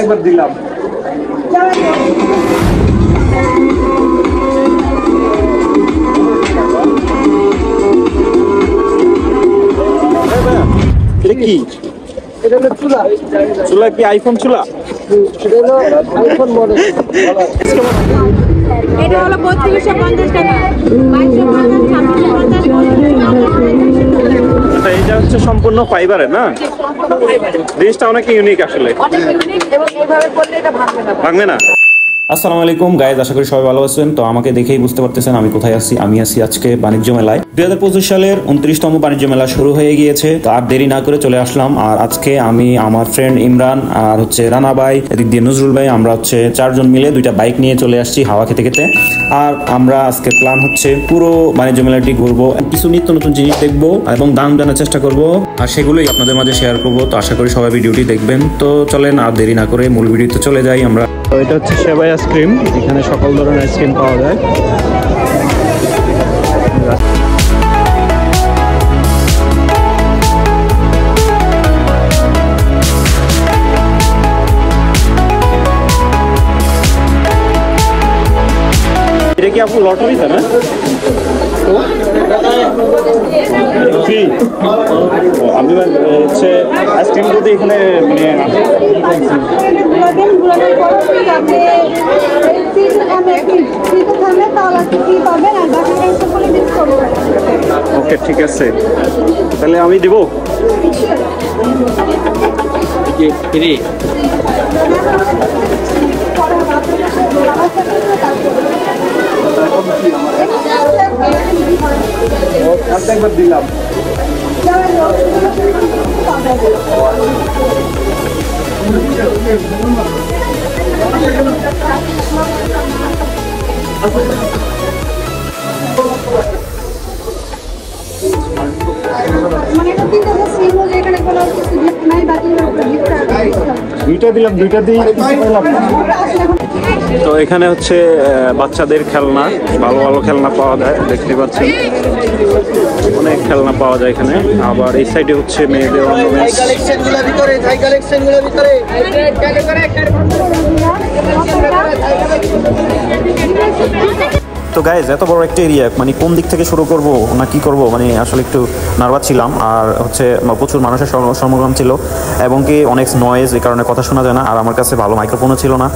একবার দিলাম। এটা কি? এটা হলো চুলা। চুলা কি আইফোন চুলা? এটা হলো আইফোন মডেল। এটা হলো 3250 টাকা। 2250 আচ্ছা, এটা হচ্ছে সম্পূর্ণ ফাইবারের না? জিনিসটা অনেক ইউনিক আসলে। অনেক ইউনিক এবং এইভাবে করলে এটা ভাঙবে না। ভাঙবে না। আসসালামু আলাইকুম গাইজ, আশা করি সবাই ভালো আছেন। তো আমাকে দেখেই বুঝতে পারতেছেন আমি কোথায় আছি। আমি আছি আজকে বাণিজ্য মেলায়। 2025 সালের 29তম বাণিজ্য মেলা শুরু হয়ে গিয়েছে। তো আর দেরি না করে চলে আসলাম। আর আজকে আমি, আমার ফ্রেন্ড ইমরান, আর হচ্ছে রানা ভাই, এদিক দিয়ে নজরুল ভাই, আমরা হচ্ছে 4 জন মিলে 2টা বাইক নিয়ে চলে আসছি হাওয়া খেতে খেতে। আর আমরা আজকে প্ল্যান হচ্ছে পুরো বাণিজ্য মেলাটি ঘুরবো, কিছু নিত্য নতুন জিনিস দেখবো এবং দাম জানার চেষ্টা করব, আর সেগুলোই আপনাদের মাঝে শেয়ার করবো। তো আশা করি সবাই ভিডিওটি দেখবেন। তো চলেন আর দেরি না করে মূল ভিডিওতে চলে যাই আমরা। তো এটা হচ্ছে সেবাই আইসক্রিম। এখানে সকল ধরনের আইসক্রিম পাওয়া যায়। এটা কি আপু লটারি তাই না? ফ্রি। আমি হচ্ছে আইসক্রিম যদি এখানে ওকে, ঠিক আছে, তাহলে আমি দিব। ফ্রি। একবার দিলাম। দুইটা দিলাম, দুইটা দিয়ে তো এখানে হচ্ছে বাচ্চাদের খেলনা, ভালো ভালো খেলনা পাওয়া যায়, দেখতে পাচ্ছেন অনেক খেলনা পাওয়া যায় এখানে। আবার এই সাইডে হচ্ছে মেয়েদের তো গাইজ, এত বড় একটা এরিয়া, মানে কোন দিক থেকে শুরু করব না কি করব, মানে আসলে একটু নার্ভাস ছিলাম। আর হচ্ছে প্রচুর মানুষের সমাগম ছিল এবং কি অনেক নয়েজ, এই কারণে কথা শোনা যায় না। আর আমার কাছে ভালো মাইক্রোফোনও ছিল না।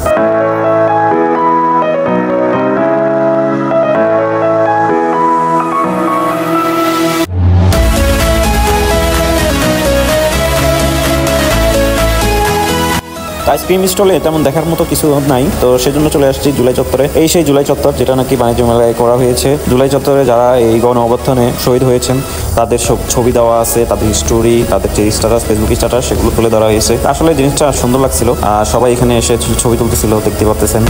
আইসক্রিম স্টলে তেমন দেখার মতো কিছু নাই, তো সেজন্য চলে আসছি জুলাই চত্বরে। এই সেই জুলাই চত্বর যেটা নাকি বাণিজ্য মেলায় করা হয়েছে। জুলাই চত্বরে যারা এই গণ অভ্যুত্থানে শহীদ হয়েছেন তাদের সব ছবি দেওয়া আছে, তাদের স্টোরি, তাদের যে স্ট্যাটাস, ফেসবুক স্ট্যাটাস, সেগুলো তুলে ধরা হয়েছে। আসলে জিনিসটা সুন্দর লাগছিল। আর সবাই এখানে এসে ছবি তুলতেছিল, দেখতে পাচ্ছেন।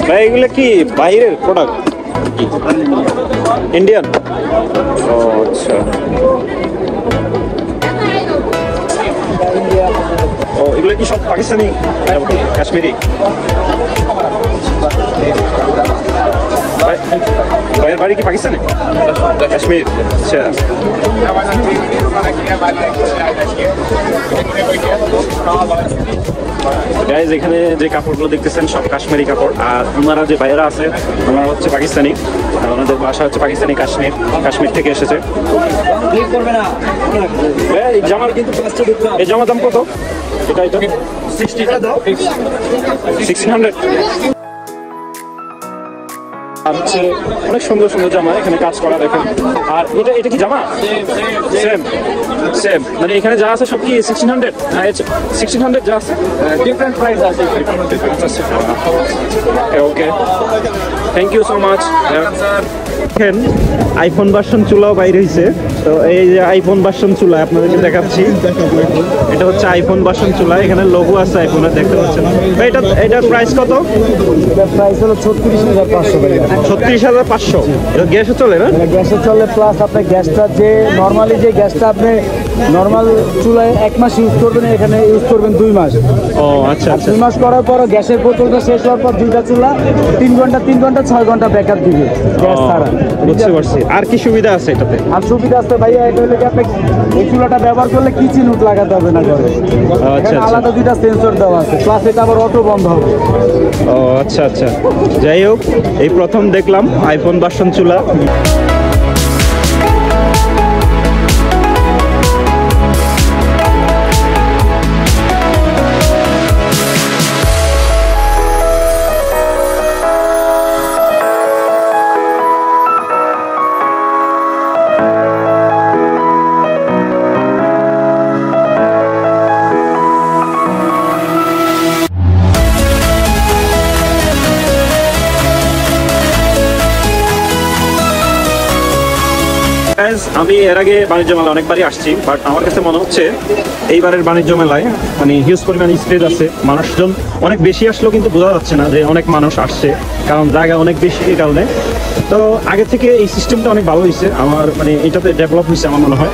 ভাই এগুলো কি বাইরের প্রোডাক্ট? ইন্ডিয়ান? ও আচ্ছা। ও এগুলো কি সব পাকিস্তানি, কাশ্মীরি? ভাইয়ের বাড়ি কি পাকিস্তানে? কাশ্মীর। আচ্ছা। গাইজ, এখানে যে কাপড়গুলো দেখতেছেন সব কাশ্মীরি কাপড়। আর ওনারা যে ভাইয়েরা আছে ওনারা হচ্ছে পাকিস্তানি, ওনাদের ভাষা হচ্ছে পাকিস্তানি, কাশ্মীর থেকে এসেছে। এই জামার কিন্তু এই জামার দাম কত? এটা 1600। আর হচ্ছে অনেক সুন্দর সুন্দর জামা এখানে কাজ করা দেখেন। আর এটা কি জামা? সেম সেম, মানে এখানে যা আছে সব কি 1600? 1600 যা আছে, ডিফারেন্ট প্রাইস আছে। ওকে, থ্যাংক ইউ সো মাচ। দেখেন আইফোন ভার্সন চুলাও বাইরে হয়েছে। তো এই যে আইফোন ভার্সন চুলা আপনাদেরকে দেখাচ্ছি, এটা হচ্ছে আইফোন ভার্সন চুলা, এখানে লোগো আছে আইফোনের, দেখতে পাচ্ছেন। এটার প্রাইস কত? প্রাইস হলো 36,500 টাকা। 36,500। এটা গ্যাসে চলে না? গ্যাসে চলে, প্লাস আপনার গ্যাসটা যে নর্মালি যে গ্যাসটা আপনি নর্মাল চুলায় 1 মাস ইউজ করবেন, এখানে ইউজ করবেন 2 মাস। ও আচ্ছা আচ্ছা। 2 মাস করার পর গ্যাসের বোতলটা শেষ হওয়ার পর দুইটা চুলা 3 ঘন্টা 6 ঘন্টা ব্যাকআপ দিবে গ্যাস ছাড়া। বুঝতে পারছি। আর কি সুবিধা আছে এটাতে? আর সুবিধা আছে ভাইয়া, এটা হলে কি আপনি এই চুলাটা ব্যবহার করলে কিচেন উড লাগাতে হবে না ঘরে। আচ্ছা আলাদা দুইটা সেন্সর দেওয়া আছে, প্লাস এটা আবার অটো বন্ধ হবে। ও আচ্ছা আচ্ছা। যাই হোক, এই প্রথম দেখলাম আইফোন ভার্সন চুলা। আমি এর আগে বাণিজ্য মেলায় অনেকবারই আসছি, বাট আমার কাছে মনে হচ্ছে এইবারের বাণিজ্য মেলায় মানে হিউজ পরিমাণ স্পেস আছে। মানুষজন অনেক বেশি আসলেও কিন্তু বোঝা যাচ্ছে না যে অনেক মানুষ আসছে, কারণ জায়গা অনেক বেশি এই কারণে। তো আগে থেকে এই সিস্টেমটা অনেক ভালো হয়েছে, আমার মানে এটাতে ডেভেলপ হয়েছে আমার মনে হয়।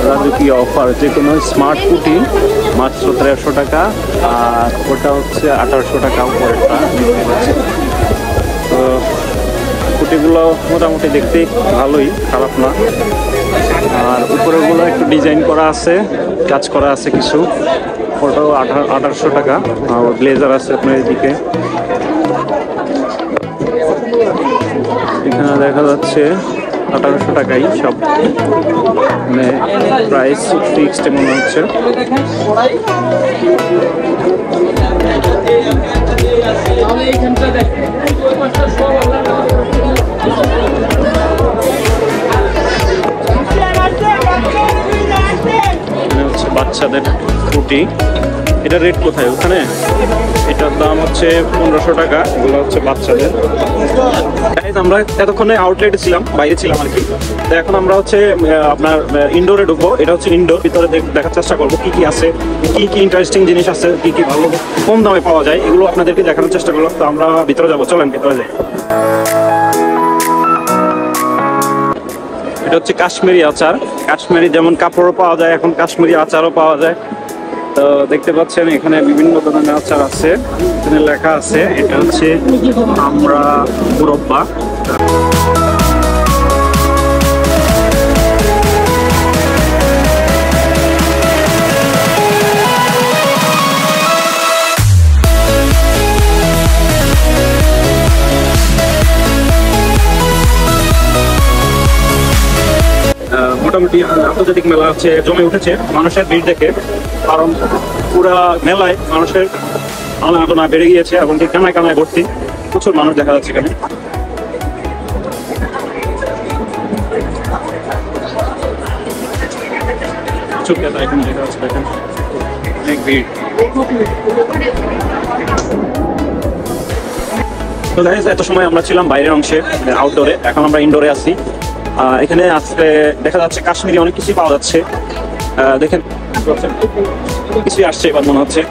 রাজকীয় অফার, যে কোনো স্মার্ট স্কুটি মাত্র 1300 টাকা, আর ওটা হচ্ছে 1800 টাকা উপরেরটা। তো স্কুটিগুলো মোটামুটি দেখতে ভালোই, খারাপ না। আর উপরেগুলো একটু ডিজাইন করা আছে, কাজ করা আছে কিছু, ওটাও 1800 টাকা। আর ব্লেজার আছে আপনার এদিকে, এখানে দেখা যাচ্ছে 1800 টাকাই সব, মানে প্রাইস ফিক্সড মনে হচ্ছে। হচ্ছে বাচ্চাদের স্কুটি, এটা রেট কোথায়? ওখানে এটার দাম হচ্ছে 1500 টাকা। এগুলো হচ্ছে বাচ্চাদের। আমরা এতক্ষণে আউটলেটে ছিলাম, বাইরে ছিলাম আর কি। তো এখন আমরা হচ্ছে আপনার ইনডোরে ঢুকবো। এটা হচ্ছে ইনডোর, ভিতরে দেখার চেষ্টা করবো কি কি আছে, কি কি ইন্টারেস্টিং জিনিস আছে, কি কি ভালো কম দামে পাওয়া যায়, এগুলো আপনাদেরকে দেখানোর চেষ্টা করলাম। তো আমরা ভিতরে যাবো, চলেন ভিতরে যাই। এটা হচ্ছে কাশ্মীরি আচার। কাশ্মীরি যেমন কাপড়ও পাওয়া যায়, এখন কাশ্মীরি আচারও পাওয়া যায়। তো দেখতে পাচ্ছেন এখানে বিভিন্ন ধরনের আচার আছে, এখানে লেখা আছে এটা হচ্ছে আমরা মুরব্বা। মোটামুটি আন্তর্জাতিক মেলা হচ্ছে জমে উঠেছে মানুষের ভিড় দেখে, কারণ পুরা মেলায় মানুষের আনাগোনা বেড়ে গিয়েছে এবং কানায় কানায় ভর্তি, প্রচুর মানুষ দেখা যাচ্ছে এখানে। এখানে দেখা যাচ্ছে, দেখেন অনেক ভিড়। তো গাইস, এত সময় আমরা ছিলাম বাইরের অংশে, আউটডোরে, এখন আমরা ইনডোরে আছি। এখানে আজকে দেখা যাচ্ছে কাশ্মীরি অনেক কিছুই পাওয়া যাচ্ছে। দেখেন কিছুই আসছে এবার মনে হচ্ছে।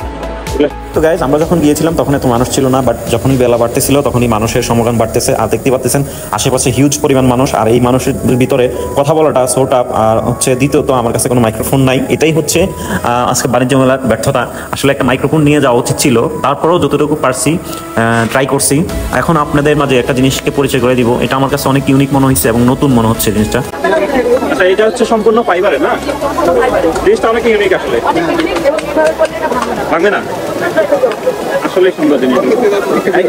তো গাইজ, আমরা যখন গিয়েছিলাম তখন এত মানুষ ছিল না, বাট যখনই বেলা বাড়তেছিল তখনই মানুষের সমাগম বাড়তেছে। আর দেখতে পাচ্ছেন আশেপাশে হিউজ পরিমাণ মানুষ, আর এই মানুষের ভিতরে কথা বলাটা সো টাফ। আর হচ্ছে দ্বিতীয়ত আমার কাছে কোনো মাইক্রোফোন নাই, এটাই হচ্ছে আজকে বাণিজ্য মেলার ব্যর্থতা। আসলে একটা মাইক্রোফোন নিয়ে যাওয়া উচিত ছিল, তারপরেও যতটুকু পারছি ট্রাই করছি। এখন আপনাদের মাঝে একটা জিনিসকে পরিচয় করে দিব, এটা আমার কাছে অনেক ইউনিক মনে হচ্ছে এবং নতুন মনে হচ্ছে জিনিসটা। আচ্ছা, এটা হচ্ছে সম্পূর্ণ ফাইবারে না? জিনিসটা অনেক ইউনিক আসলে, ভাঙবে না আসলে, সুন্দর জিনিস।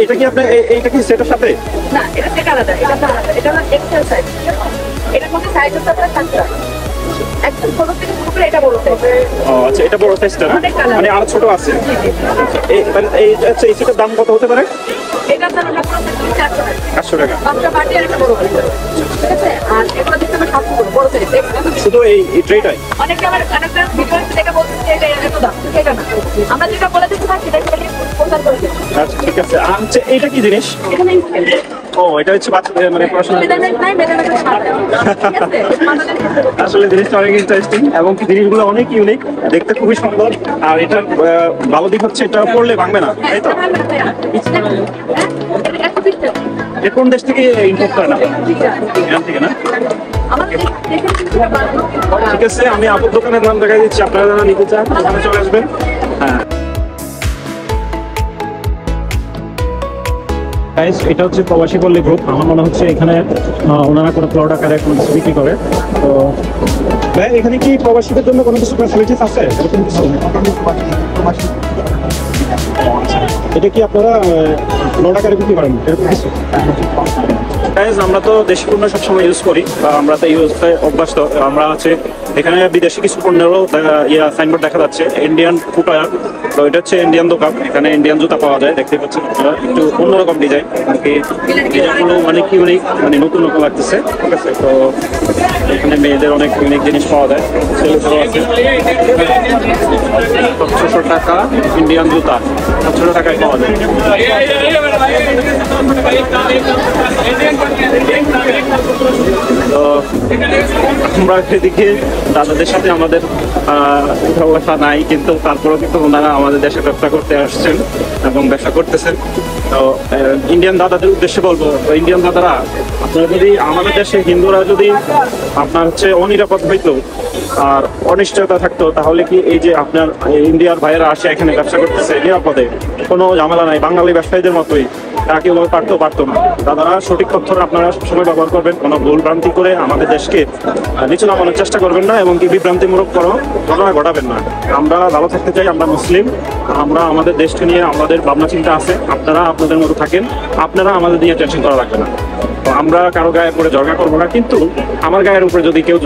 এটা কি আপনার এইটা কি সেটার সাথে? না, এটা সেট আলাদা, এটা আলাদা, এটা হলো এক্সেল সাইজ। এটার মধ্যে সাইজ হচ্ছে আপনার 7টা। একদম ছোট থেকে শুরু করে এটা বড় size। ও আচ্ছা, এটা বড় সাইজটা না? অনেক colour। মানে আরো ছোট আছে। আচ্ছা, এই সেটার দাম কত হতে পারে? এটার দাম আমরা পুরো set 400 টাকা। 500 টাকা। বাচ্চা বাটি আর একটা বড় বাটি। ঠিক আছে? আর এগুলো দিতে আমরা 700 করে বড় size। শুধু এই ট্রেটাই? অনেকে আমার একটা ভিডিও দেখে বলছে যে এটা এত দাম। এটা না। আমরা যেটা বলে দিচ্ছি না সেটা খালি প্রচার করে দিই। আচ্ছা, ঠিক আছে। আর হচ্ছে এইটা কি জিনিস? এখানে ও, এটা হচ্ছে বাচ্চাদের মানে পড়াশোনা। মেজারমেন্ট নাই, মেজারমেন্ট ঠিক আছে? আমাদের আসলে জিনিসটা অনেক ইন্টারেস্টিং এবং জিনিসগুলো অনেক ইউনিক, দেখতে খুবই সুন্দর। আর এটা ভালো দিক হচ্ছে এটা পড়লে ভাঙবে না, তাই তো? এ কোন দেশ থেকে ইম্পোর্ট করে না? এখান থেকে না? ঠিক আছে, আমি আপুর দোকানের নাম দেখা দিচ্ছি, আপনারা যারা নিতে চান ওখানে চলে আসবেন। হ্যাঁ, গাইস, এটা হচ্ছে প্রবাসী পল্লী গ্রুপ। আমার মনে হচ্ছে এখানে ওনারা কোনো প্লট আকারে কোনো কিছু বিক্রি করে। তো ভাই, এখানে কি প্রবাসীদের জন্য কোনো কিছু ফ্যাসিলিটিস আছে? এরকম কিছু? এটা কি আপনারা প্লট আকারে বিক্রি করেন এরকম কিছু? গাইস, আমরা তো দেশি পণ্য সবসময় ইউজ করি, বা আমরা তো ইউজ অভ্যস্ত। আমরা হচ্ছে এখানে বিদেশি কিছু পণ্যেরও সাইনবোর্ড দেখা যাচ্ছে, ইন্ডিয়ান ফুটওয়্যার। তো এটা হচ্ছে ইন্ডিয়ান দোকান, এখানে ইন্ডিয়ান জুতা পাওয়া যায়। দেখতে পাচ্ছেন আপনারা, একটু অন্যরকম ডিজাইন, ডিজাইনগুলো অনেক ইউনিক, মানে নতুন নতুন লাগতেছে। ঠিক আছে, তো এখানে মেয়েদের অনেক ইউনিক জিনিস পাওয়া যায়। ছেলেদেরও আছে। 600 টাকা ইন্ডিয়ান জুতা 600 টাকায় পাওয়া যায়। তো আমরা এদিকে দাদাদের সাথে আমাদের উঠা বসা নাই, কিন্তু তারপরেও কিন্তু ওনারা আমাদের দেশে ব্যবসা করতে আসছেন এবং ব্যবসা করতেছেন। তো ইন্ডিয়ান দাদাদের উদ্দেশ্যে বলবো, ইন্ডিয়ান দাদারা, আপনারা যদি আমাদের দেশে হিন্দুরা যদি আপনার হচ্ছে অনিরাপদ হইতো আর অনিশ্চয়তা থাকতো, তাহলে কি এই যে আপনার ইন্ডিয়ার ভাইয়েরা আসে এখানে ব্যবসা করতেছে নিরাপদে, কোনো ঝামেলা নাই, বাঙালি ব্যবসায়ীদের মতোই, তা কেউ পারতো না। দাদারা সঠিক তথ্য আপনারা সবসময় ব্যবহার করবেন, কোনো ভুল ভ্রান্তি করে আমাদের দেশকে নিচু নামানোর চেষ্টা করবেন না, এবং কি বিভ্রান্তিমূলক কোনো ঘটনা ঘটাবেন না। আমরা ভালো থাকতে চাই, আমরা মুসলিম, আমরা আমাদের দেশকে নিয়ে আমাদের ভাবনা চিন্তা আছে। আপনারা আপনাদের মতো থাকেন, আপনারা আমাদের নিয়ে টেনশন করা লাগবে না। তো আমরা কারো গায়ে পরে ঝগড়া করবো না, কিন্তু আমার গায়ের উপরে যদি কেউ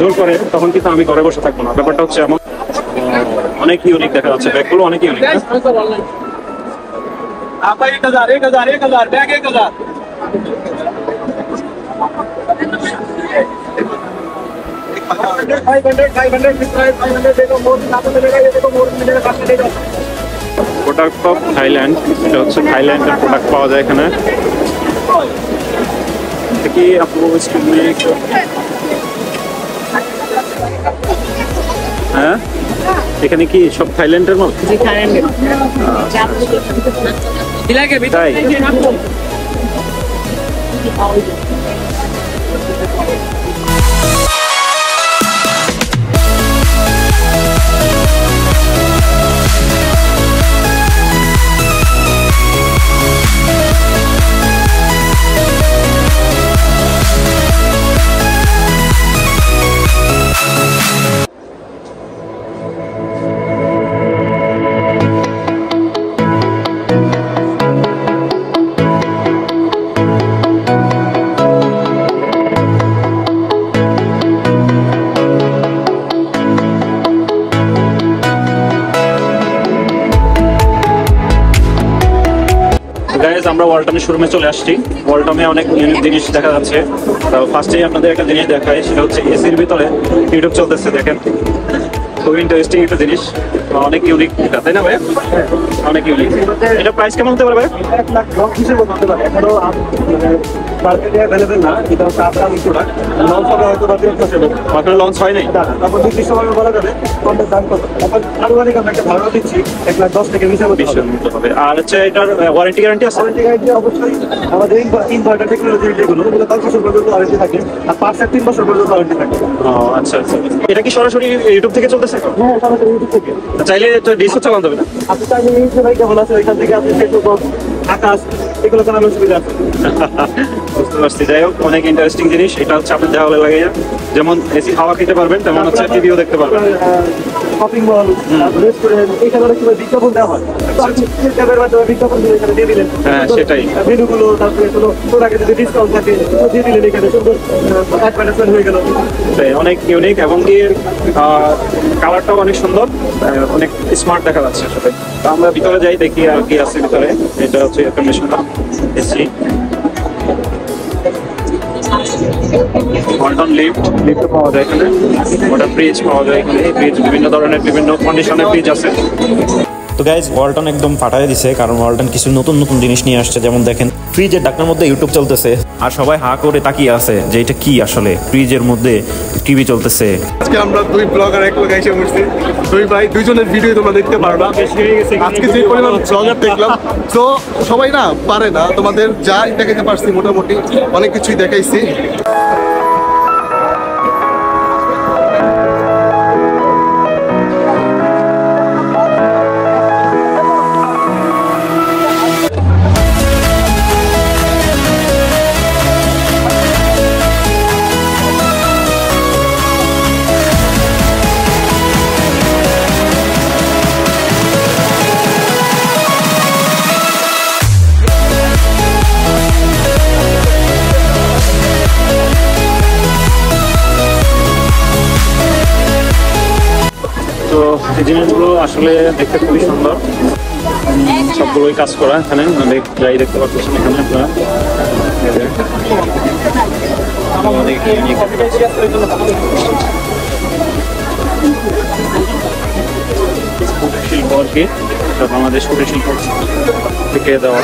জোর করে, তখন কিন্তু আমি ঘরে বসে থাকবো না। ব্যাপারটা হচ্ছে এমন। অনেক ইউনিক দেখা যাচ্ছে, ব্যাগগুলো অনেক ইউনিক। आप 1000 बैग 1000 প্রোডাক্ট অফ থাইল্যান্ড, এটা হচ্ছে থাইল্যান্ডের প্রোডাক্ট পাওয়া যায় এখানে। এটা কি আপু হ্যাঁ, এখানে কি সব থাইল্যান্ডের মাল? তাই? গাইজ, আমরা ওয়ালটনের শোরুমে চলে আসছি। ওয়ালটনে অনেক ইউনিক জিনিস দেখা যাচ্ছে। তো ফার্স্টেই আপনাদের একটা জিনিস দেখাই, সেটা হচ্ছে এসির ভিতরে ইউটিউব চলতেছে। দেখেন, খুবই ইন্টারেস্টিং একটা জিনিস, অনেক ইউনিক, তাই না ভাই? অনেক ইউনিক। এটা প্রাইস কেমন হতে পারে ভাই? 1,10,000 হিসেবে হতে পারে। এখনো মার্কেটে অ্যাভেলেবেল না, এটা হচ্ছে আপনার প্রোডাক্ট। লঞ্চ হবে হয়তো বা 3 মাসের মধ্যে। মাত্র লঞ্চ হয় নাই? তারপর নির্দিষ্টভাবে বলা যাবে কোনটার দাম কত। তারপর আনুমানিক আমরা একটা ধারণা দিচ্ছি 1,10,000 থেকে 20,000 হবে। আর হচ্ছে এটার ওয়ারেন্টি গ্যারান্টি আছে? ওয়ারেন্টি গ্যারান্টি অবশ্যই আমাদের ইনভার্টার টেকনোলজি যেগুলো, ওগুলো 10 বছর পর্যন্ত ওয়ারেন্টি থাকে, আর পার্টসের 3 বছর পর্যন্ত ওয়ারেন্টি থাকে। ও আচ্ছা আচ্ছা। এটা কি সরাসরি ইউটিউব থেকে চলতেছে? হ্যাঁ, সরাসরি ইউটিউব থেকে। চাইলে তো ডিসও চালানো যাবে না? আপনি চাইলে ইউটিউব ভাই কেমন আছে, ওইখান থেকে আপনি ফেসবুক, আকাশ, এগুলো চালানোর সুবিধা আছে। বুঝতে পারছি। যাই হোক, অনেক ইন্টারেস্টিং জিনিস। এটা হচ্ছে আপনার দেওয়ালে লাগে, যেমন এসি হাওয়া খেতে পারবেন, তেমন হচ্ছে টিভিও দেখতে পারবেন। শপিং মল, রেস্টুরেন্ট, এখানে অনেক সময় বিজ্ঞাপন দেওয়া হয়। তো আপনি ট্যাবের মাধ্যমে বিজ্ঞাপন দিয়ে এখানে দিয়ে দিলেন। হ্যাঁ, সেটাই। মেনুগুলো, তারপরে কোনো প্রোডাক্টে যদি ডিসকাউন্ট থাকে দিয়ে দিলেন, এখানে সুন্দর অ্যাডভার্টাইজমেন্ট হয়ে গেল। সেটাই, অনেক ইউনিক এবং কি কালারটাও অনেক সুন্দর, অনেক স্মার্ট দেখা যাচ্ছে আসলে। তো আমরা ভিতরে যাই, দেখি আর কি আছে ভিতরে। এটা হচ্ছে air conditioner, AC, Walton lift পাওয়া যায় এখানে, ওয়াটার ফ্রিজ পাওয়া যায় এখানে। ফ্রিজ বিভিন্ন ধরনের বিভিন্ন কন্ডিশনের ফ্রিজ আছে। তো গাইজ ওয়ালটন একদম ফাটাই দিছে, কারণ ওয়ালটন কিছু নতুন নতুন জিনিস নিয়ে আসছে। যেমন দেখেন ফ্রিজের ঢাকনার মধ্যে ইউটিউব চলতেছে, আর সবাই হা করে তাকিয়ে আছে যে এটা কি, আসলে ফ্রিজের মধ্যে টিভি চলতেছে। আজকে আমরা দুই ব্লগার এক লোক এসে বসছি, দুই ভাই, দুইজনের ভিডিও তোমরা দেখতে পারবা। আজকে যে পরিমাণ ব্লগার দেখলাম, তো সবাই না পারে না, তোমাদের যা দেখাতে পারছি মোটামুটি অনেক কিছুই দেখাইছি। তো এই জিনিসগুলো আসলে দেখতে খুবই সুন্দর, সবগুলোই কাজ করা। এখানে যাই দেখতে পাচ্ছেন এখানে আপনারা, অনেক ইউনিক শিল্প আর কি, বাংলাদেশ কুটির শিল্প থেকে দেওয়া।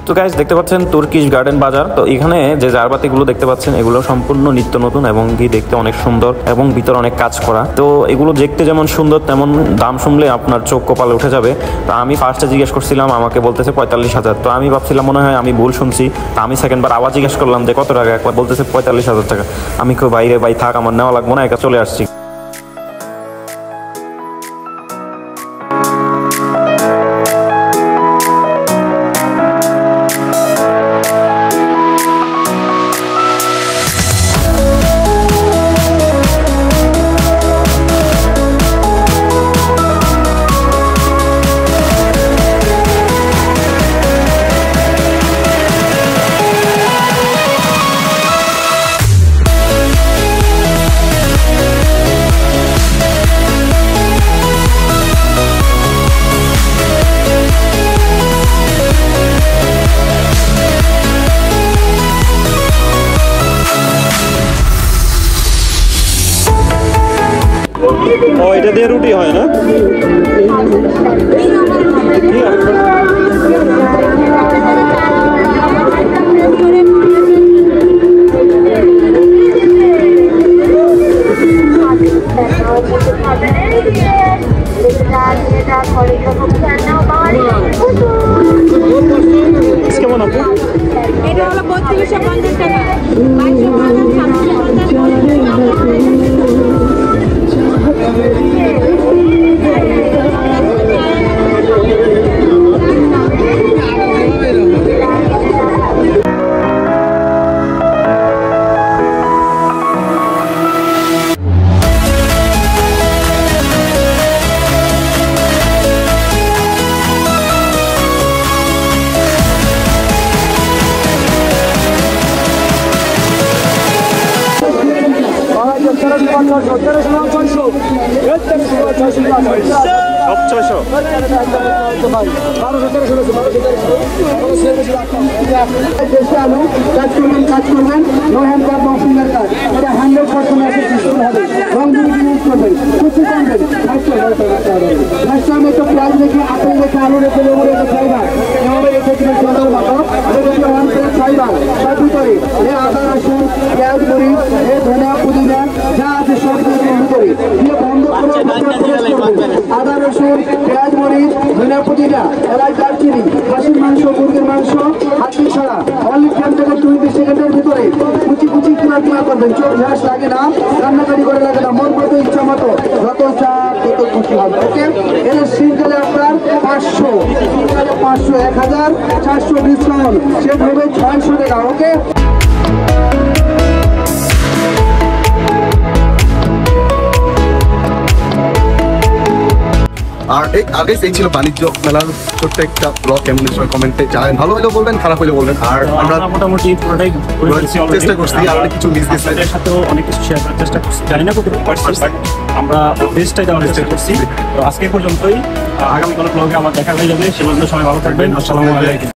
তো গাইজ দেখতে পাচ্ছেন তুর্কিশ গার্ডেন বাজার। তো এখানে যে জারবাতিগুলো দেখতে পাচ্ছেন এগুলো সম্পূর্ণ নিত্য নতুন এবং কি দেখতে অনেক সুন্দর এবং ভিতর অনেক কাজ করা। তো এগুলো দেখতে যেমন সুন্দর তেমন দাম শুনলে আপনার চোখ কপালে উঠে যাবে। তো আমি ফার্স্টে জিজ্ঞেস করছিলাম, আমাকে বলতেছে 45,000। তো আমি ভাবছিলাম মনে হয় আমি ভুল শুনছি। তো আমি সেকেন্ডবার আবার জিজ্ঞেস করলাম যে কত টাকা, একবার বলতেছে 45,000 টাকা। আমি কেউ বাইরে ভাই থাক, আমার নেওয়া লাগবো না, একা চলে আসছি। ও, এটা দিয়ে রুটি হয় না? কেমন আপু? এটা হলো 3250 টাকা, 2250 টাকা। সব 600। দেশে আলু কাজ করবেন no hand card no finger card এটা 100% হবে রং ইউজ করবেন কিছু করবেন ফার্স্ট আমি একটু পেঁয়াজ রেখে আপেল রেখে আলু রেখে লেবু রেখে ফাইবার এভাবে রেখে দিবেন সুন্দর মতো এটা 1 প্লেট ফাইবার তার ভিতরে এই আদা রসুন পেঁয়াজ মরিচ এই ধনিয়া পুদিনা যা আছে সব কিছু ভিতরে দিয়ে বন্ধ করে আদা রসুন পেঁয়াজ মরিচ ধনিয়া পুদিনা এলাচ দারচিনি খাসির মাংস মুরগির মাংস হাতি ছাড়া অনলি 10 থেকে 20 সেকেন্ডের ভিতরে কুচি কিমা করবেন চোখ ঝাঁস লাগে না রান্নাকারি করে লাগে না মন মতো ইচ্ছা মতো যত চা তত খুশি হবে ওকে এর সিঙ্গেলে আপনার 500 সিঙ্গেলে 500 1000 400 ডিসকাউন্ট সেট হবে 600 টাকা ওকে আর আগে এই ছিল বাণিজ্য মেলার ছোট্ট একটা ব্লগ। কেমন সবাই কমেন্টে জানেন, ভালো হলেও বলবেন, খারাপ হলেও বলবেন। আর আমরা মোটামুটি পুরোটাই চেষ্টা করছি, আর অনেক কিছু মিস গেছে, আপনাদের সাথেও অনেক কিছু শেয়ার করার চেষ্টা করছি, জানি না কতটুকু পারছি, বাট আমরা বেস্টটাই দেওয়ার চেষ্টা করছি। তো আজকে পর্যন্তই, আগামী কোনো ব্লগে আমার দেখা হয়ে যাবে। সে পর্যন্ত সবাই ভালো থাকবেন। আসসালামু আলাইকুম।